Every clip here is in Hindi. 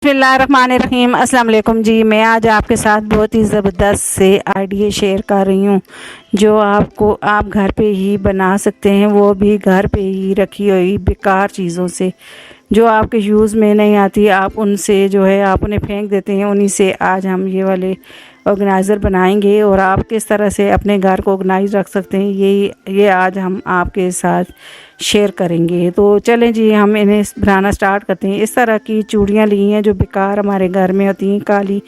बिस्मिल्लाहिर्रहमानिर्रहीम। अस्सलाम वालेकुम जी। मैं आज आपके साथ बहुत ही ज़बरदस्त से आइडिया शेयर कर रही हूँ जो आप घर पे ही बना सकते हैं, वो भी घर पे ही रखी हुई बेकार चीज़ों से जो आपके यूज़ में नहीं आती। आप उनसे जो है आप उन्हें फेंक देते हैं। उन्हीं से आज हम ये वाले ऑर्गेनाइज़र बनाएंगे और आप किस तरह से अपने घर को ऑर्गेनाइज रख सकते हैं ये आज हम आपके साथ शेयर करेंगे। तो चलें जी, हम इन्हें बनाना स्टार्ट करते हैं। इस तरह की चूड़ियाँ ली हैं जो बेकार हमारे घर में होती हैं, काली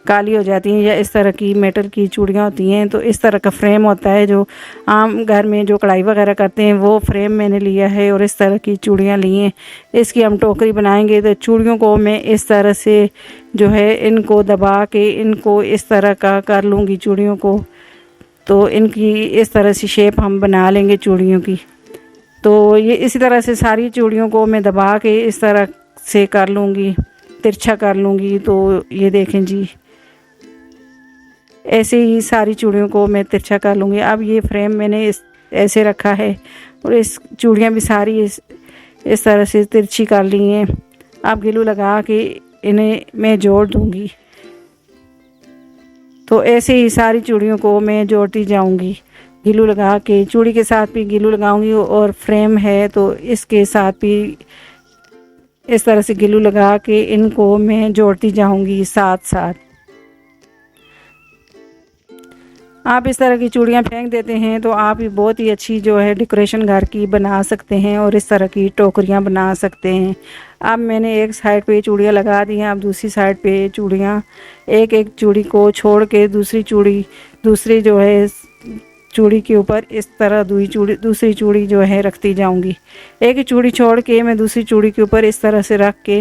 काली हो जाती हैं, या इस तरह की मेटल की चूड़ियाँ होती हैं। तो इस तरह का फ्रेम होता है जो आम घर में जो कढ़ाई वगैरह करते हैं, वो फ्रेम मैंने लिया है और इस तरह की चूड़ियाँ ली हैं। इसकी हम टोकरी बनाएंगे। तो चूड़ियों को मैं इस तरह से जो है इनको दबा के इनको इस तरह का कर लूँगी चूड़ियों को। तो इनकी इस तरह से शेप हम बना लेंगे चूड़ियों की। तो ये इसी तरह से सारी चूड़ियों को मैं दबा के इस तरह से कर लूँगी, तिरछा कर लूँगी। तो ये देखें जी, ऐसे ही सारी चूड़ियों को मैं तिरछा कर लूँगी। अब ये फ्रेम मैंने ऐसे रखा है और इस चूड़ियाँ भी सारी इस तरह से तिरछी कर ली हैं। अब ग्लू लगा के इन्हें मैं जोड़ दूँगी। तो ऐसे ही सारी चूड़ियों को मैं जोड़ती जाऊँगी ग्लू लगा के। चूड़ी के साथ भी ग्लू लगाऊंगी और फ्रेम है तो इसके साथ भी इस तरह से ग्लू लगा के इनको मैं जोड़ती जाऊंगी साथ साथ। आप इस तरह की चूड़ियाँ फेंक देते हैं तो आप भी बहुत ही अच्छी जो है डेकोरेशन घर की बना सकते हैं और इस तरह की टोकरियाँ बना सकते हैं। अब मैंने एक साइड पे चूड़ियाँ लगा दी हैं। अब दूसरी साइड पे चूड़ियाँ एक एक चूड़ी को छोड़ के दूसरी जो है चूड़ी के ऊपर इस तरह दूसरी चूड़ी जो है रखती जाऊंगी। एक चूड़ी छोड़ के मैं दूसरी चूड़ी के ऊपर इस तरह से रख के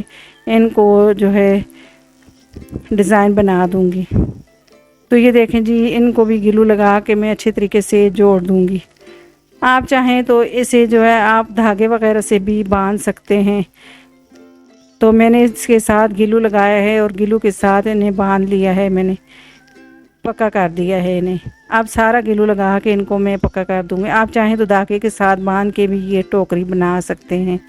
इनको जो है डिज़ाइन बना दूंगी। तो ये देखें जी, इनको भी ग्लू लगा के मैं अच्छे तरीके से जोड़ दूंगी। आप चाहें तो इसे जो है आप धागे वगैरह से भी बांध सकते हैं। तो मैंने इसके साथ ग्लू लगाया है और ग्लू के साथ इन्हें बांध लिया है, मैंने पक्का कर दिया है इन्हें। अब सारा ग्लू लगा के इनको मैं पक्का कर दूंगी। आप चाहें तो धागे के साथ बांध के भी ये टोकरी बना सकते हैं।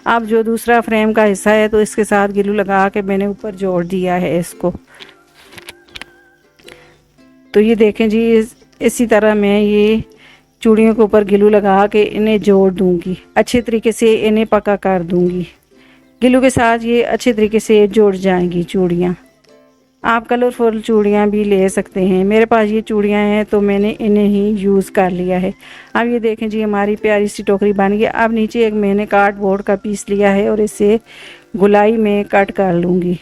अब जो दूसरा फ्रेम का हिस्सा है तो इसके साथ ग्लू लगा के मैंने ऊपर जोड़ दिया है इसको। तो ये देखें जी, इसी तरह मैं ये चूड़ियों के ऊपर ग्लू लगा के इन्हें जोड़ दूंगी। अच्छे तरीके से इन्हें पक्का कर दूंगी। ग्लू के साथ ये अच्छे तरीके से जुड़ जाएंगी चूड़ियाँ। आप कलरफुल चूड़ियाँ भी ले सकते हैं। मेरे पास ये चूड़ियाँ हैं तो मैंने इन्हें ही यूज़ कर लिया है। अब ये देखें जी, हमारी प्यारी सी टोकरी बन गई। अब नीचे एक मैंने कार्डबोर्ड का पीस लिया है और इसे गुलाई में कट कर लूँगी।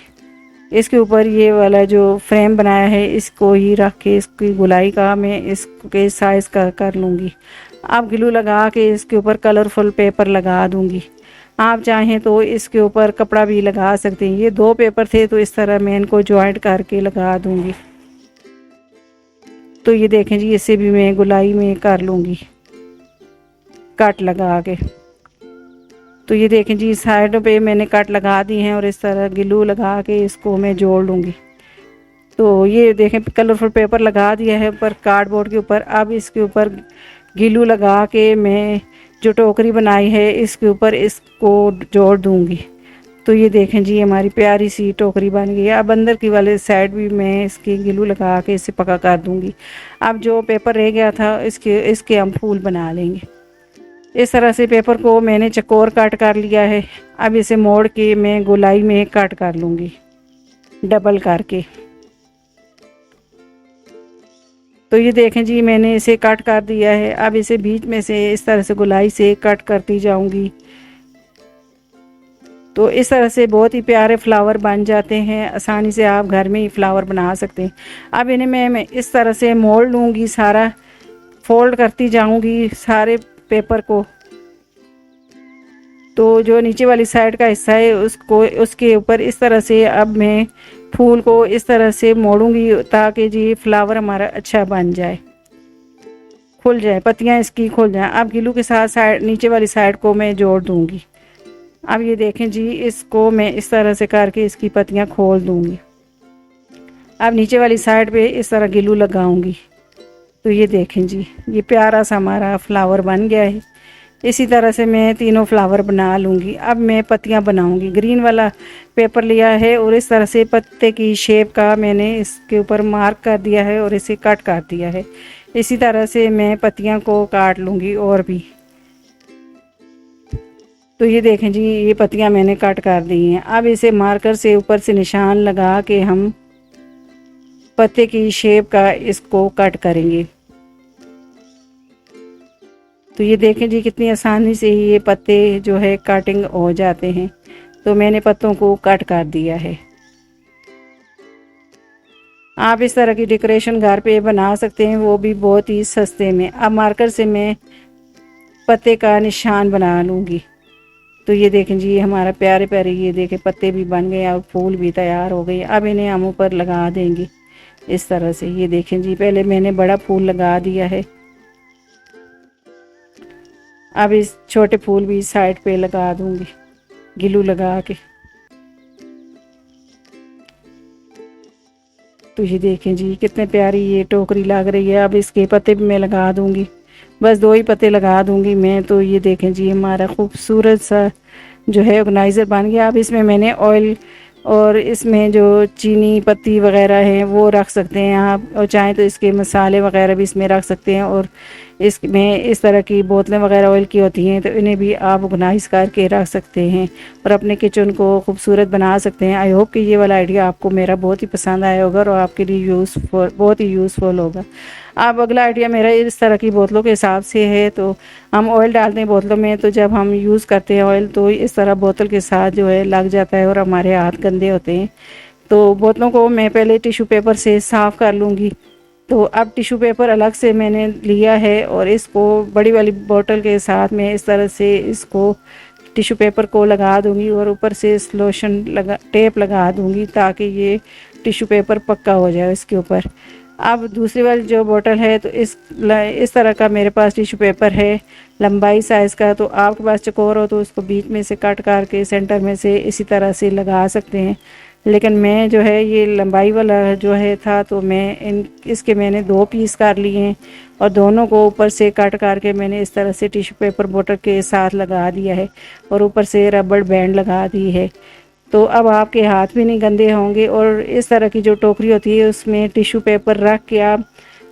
इसके ऊपर ये वाला जो फ्रेम बनाया है इसको ही रख के इसकी गुलाई का मैं इसके साइज़ का कर लूँगी। अब ग्लू लगा के इसके ऊपर कलरफुल पेपर लगा दूँगी। आप चाहें तो इसके ऊपर कपड़ा भी लगा सकते हैं। ये 2 पेपर थे तो इस तरह मैं इनको जॉइंट करके लगा दूंगी। तो ये देखें जी, इसे भी मैं गुलाई में कर लूँगी कट लगा के। तो ये देखें जी, साइडों पे मैंने कट लगा दी हैं और इस तरह ग्लू लगा के इसको मैं जोड़ लूँगी। तो ये देखें कलरफुल पेपर लगा दिया है ऊपर कार्डबोर्ड के ऊपर। अब इसके ऊपर ग्लू लगा के मैं जो टोकरी बनाई है इसके ऊपर इसको जोड़ दूंगी। तो ये देखें जी, हमारी प्यारी सी टोकरी बन गई है। अब अंदर की वाले साइड भी मैं इसकी ग्लू लगा के इसे पक्का कर दूंगी। अब जो पेपर रह गया था इसके हम फूल बना लेंगे। इस तरह से पेपर को मैंने चकोर कट कर लिया है। अब इसे मोड़ के मैं गोलाई में कट कर लूँगी डबल करके। तो ये देखें जी, मैंने इसे कट कर दिया है। अब इसे बीच में से इस तरह से गुलाई से कट करती जाऊंगी। तो इस तरह से बहुत ही प्यारे फ्लावर बन जाते हैं। आसानी से आप घर में ही फ्लावर बना सकते हैं। अब इन्हें मैं इस तरह से मोड़ लूँगी, सारा फोल्ड करती जाऊंगी सारे पेपर को। तो जो नीचे वाली साइड का हिस्सा है उसके ऊपर इस तरह से अब मैं फूल को इस तरह से मोड़ूंगी ताकि जी फ्लावर हमारा अच्छा बन जाए, खुल जाए, पत्तियां इसकी खुल जाएं। अब ग्लू के साथ नीचे वाली साइड को मैं जोड़ दूंगी। अब ये देखें जी, इसको मैं इस तरह से करके इसकी पत्तियां खोल दूंगी। अब नीचे वाली साइड पे इस तरह ग्लू लगाऊंगी। तो ये देखें जी, ये प्यारा सा हमारा फ्लावर बन गया है। इसी तरह से मैं तीनों फ्लावर बना लूँगी। अब मैं पत्तियाँ बनाऊँगी। ग्रीन वाला पेपर लिया है और इस तरह से पत्ते की शेप का मैंने इसके ऊपर मार्क कर दिया है और इसे कट कर दिया है। इसी तरह से मैं पत्तियाँ को काट लूँगी और भी। तो ये देखें जी, ये पत्तियाँ मैंने कट कर दी हैं। अब इसे मार्कर से ऊपर से निशान लगा के हम पत्ते की शेप का इसको कट करेंगे। तो ये देखें जी, कितनी आसानी से ये पत्ते जो है कटिंग हो जाते हैं। तो मैंने पत्तों को कट कर दिया है। आप इस तरह की डेकोरेशन घर पे बना सकते हैं, वो भी बहुत ही सस्ते में। अब मार्कर से मैं पत्ते का निशान बना लूँगी। तो ये देखें जी, हमारा प्यारे प्यारे ये देखें पत्ते भी बन गए और फूल भी तैयार हो गए। अब इन्हें हम ऊपर लगा देंगे इस तरह से। ये देखें जी, पहले मैंने बड़ा फूल लगा दिया है। अब इस छोटे फूल भी साइड पे लगा दूंगी ग्लू लगा के। तो ये देखें जी, कितने प्यारी ये टोकरी लग रही है। अब इसके पत्ते भी मैं लगा दूंगी, बस 2 ही पत्ते लगा दूंगी मैं। तो ये देखें जी, हमारा खूबसूरत सा जो है ऑर्गेनाइज़र बन गया। अब इसमें मैंने ऑयल और इसमें जो चीनी पत्ती वगैरह है वो रख सकते हैं आप, और चाहें तो इसके मसाले वगैरह भी इसमें रख सकते हैं। और इसमें इस तरह की बोतलें वगैरह ऑयल की होती हैं, तो इन्हें भी आप ऑर्गेनाइज़ करके रख सकते हैं और अपने किचन को खूबसूरत बना सकते हैं। आई होप कि ये वाला आइडिया आपको मेरा बहुत ही पसंद आया होगा और आपके लिए बहुत ही यूज़फुल होगा। अब अगला आइडिया मेरा इस तरह की बोतलों के हिसाब से है। तो हम ऑयल डालते हैं बोतलों में, तो जब हम यूज़ करते हैं ऑयल तो इस तरह बोतल के साथ जो है लग जाता है और हमारे हाथ गंदे होते हैं। तो बोतलों को मैं पहले टिश्यू पेपर से साफ़ कर लूँगी। तो अब टिश्यू पेपर अलग से मैंने लिया है और इसको बड़ी वाली बोतल के साथ में इस तरह से इसको टिश्यू पेपर को लगा दूंगी और ऊपर से लोशन टेप लगा दूंगी ताकि ये टिश्यू पेपर पक्का हो जाए इसके ऊपर। अब दूसरी वाली जो बोतल है, तो इस तरह का मेरे पास टिश्यू पेपर है लंबाई साइज़ का। तो आपके पास चौकोर हो तो उसको बीच में से कट करके सेंटर में से इसी तरह से लगा सकते हैं। लेकिन मैं जो है ये लंबाई वाला जो है था, तो मैं इसके मैंने 2 पीस कर लिए हैं और दोनों को ऊपर से कट करके मैंने इस तरह से टिश्यू पेपर बोतल के साथ लगा दिया है और ऊपर से रबड़ बैंड लगा दी है। तो अब आपके हाथ भी नहीं गंदे होंगे। और इस तरह की जो टोकरी होती है उसमें टिश्यू पेपर रख के आप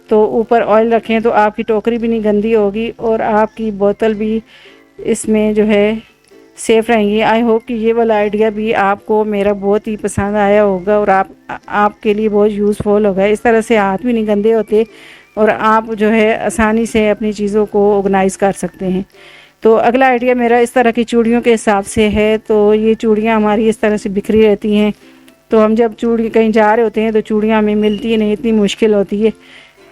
तो ऊपर ऑयल रखें तो आपकी टोकरी भी नहीं गंदी होगी और आपकी बोतल भी इसमें जो है सेफ़ रहेंगी। आई होप कि ये वाला आइडिया भी आपको मेरा बहुत ही पसंद आया होगा और आपके लिए बहुत यूज़फुल होगा। इस तरह से हाथ भी नहीं गंदे होते और आप जो है आसानी से अपनी चीज़ों को ऑर्गेनाइज़ कर सकते हैं। तो अगला आइडिया मेरा इस तरह की चूड़ियों के हिसाब से है। तो ये चूड़ियाँ हमारी इस तरह से बिखरी रहती हैं, तो हम जब चूड़ी कहीं जा रहे होते हैं तो चूड़ियाँ हमें मिलती नहीं, इतनी मुश्किल होती है।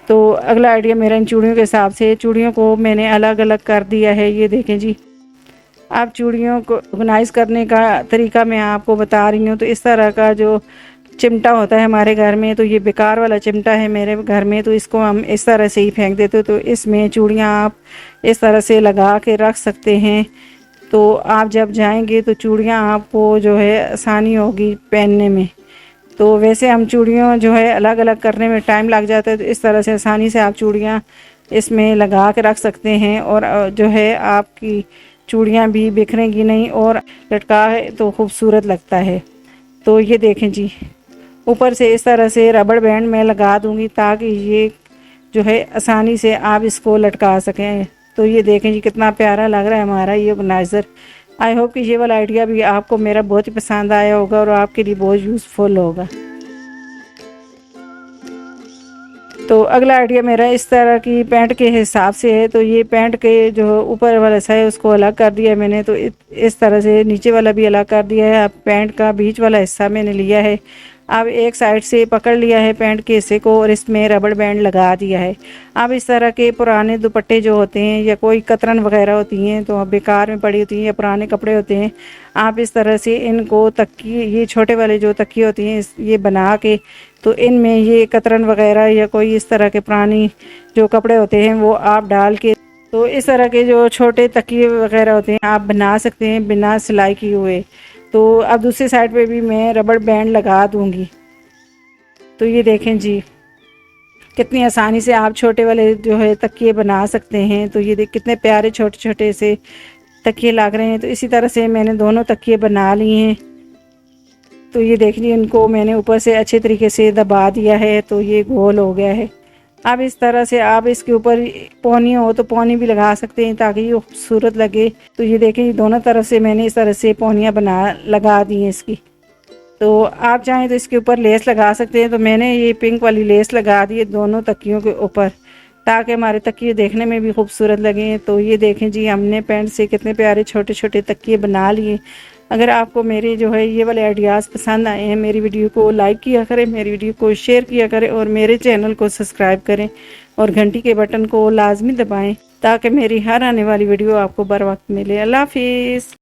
तो अगला आइडिया मेरा इन चूड़ियों के हिसाब से, चूड़ियों को मैंने अलग अलग कर दिया है। ये देखें जी, अब चूड़ियों को ऑर्गेनाइज़ करने का तरीका मैं आपको बता रही हूँ। तो इस तरह का जो चिमटा होता है हमारे घर में, तो ये बेकार वाला चिमटा है मेरे घर में, तो इसको हम इस तरह से ही फेंक देते हो। तो इसमें चूड़ियाँ आप इस तरह से लगा के रख सकते हैं। तो आप जब जाएंगे तो चूड़ियाँ आपको जो है आसानी होगी पहनने में। तो वैसे हम चूड़ियों जो है अलग अलग करने में टाइम लग जाता है, तो इस तरह से आसानी से आप चूड़ियाँ इसमें लगा के रख सकते हैं और जो है आपकी चूड़ियाँ भी बिखरेंगी नहीं और लटका है तो खूबसूरत लगता है। तो ये देखें जी, ऊपर से इस तरह से रबड़ बैंड मैं लगा दूंगी ताकि ये जो है आसानी से आप इसको लटका सकें। तो ये देखें जी, कितना प्यारा लग रहा है हमारा ये ऑर्गेनाइज़र। आई होप कि ये वाला आइडिया भी आपको मेरा बहुत ही पसंद आया होगा और आपके लिए बहुत यूज़फुल होगा। तो अगला आइडिया मेरा इस तरह की पैंट के हिसाब से है। तो ये पैंट के जो ऊपर वाला हिस्सा है उसको अलग कर दिया है मैंने, तो इस तरह से नीचे वाला भी अलग कर दिया है। अब पैंट का बीच वाला हिस्सा मैंने लिया है, अब एक साइड से पकड़ लिया है पैंट के हिस्से को और इसमें रबड़ बैंड लगा दिया है। अब इस तरह के पुराने दुपट्टे जो होते हैं या कोई कतरन वगैरह होती हैं तो बेकार में पड़ी होती हैं या पुराने कपड़े होते हैं, आप इस तरह से इनको तकिए, ये छोटे वाले जो तकिए होती हैं ये बना के, तो इनमें ये कतरन वगैरह या कोई इस तरह के पुरानी जो कपड़े होते हैं वो आप डाल के, तो इस तरह के जो छोटे तकिए वगैरह होते हैं आप बना सकते हैं बिना सिलाई किए हुए। तो अब दूसरी साइड पे भी मैं रबड़ बैंड लगा दूंगी। तो ये देखें जी, कितनी आसानी से आप छोटे वाले जो है तकिए बना सकते हैं। तो ये देख कितने प्यारे छोटे छोटे से तकिए लग रहे हैं। तो इसी तरह से मैंने दोनों तकिए बना लिए हैं। तो ये देख लीजिए, इनको मैंने ऊपर से अच्छे तरीके से दबा दिया है, तो ये गोल हो गया है। अब इस तरह से आप इसके ऊपर पौनी हो तो पौनी भी लगा सकते हैं ताकि ये खूबसूरत लगे। तो ये देखें, ये दोनों तरफ से मैंने इस तरह से पौनियाँ लगा दी हैं इसकी। तो आप चाहें तो इसके ऊपर लेस लगा सकते हैं। तो मैंने ये पिंक वाली लेस लगा दी है दोनों तकियों के ऊपर, ताकि हमारे तकिए देखने में भी खूबसूरत लगें। तो ये देखें जी, हमने पेंट से कितने प्यारे छोटे छोटे तकिए बना लिए। अगर आपको मेरे जो है ये वाले आइडियाज़ पसंद आए हैं, मेरी वीडियो को लाइक किया करें, मेरी वीडियो को शेयर किया करें और मेरे चैनल को सब्सक्राइब करें और घंटी के बटन को लाजमी दबाएं ताकि मेरी हर आने वाली वीडियो आपको बर वक्त मिले। अल्लाह हाफिज़।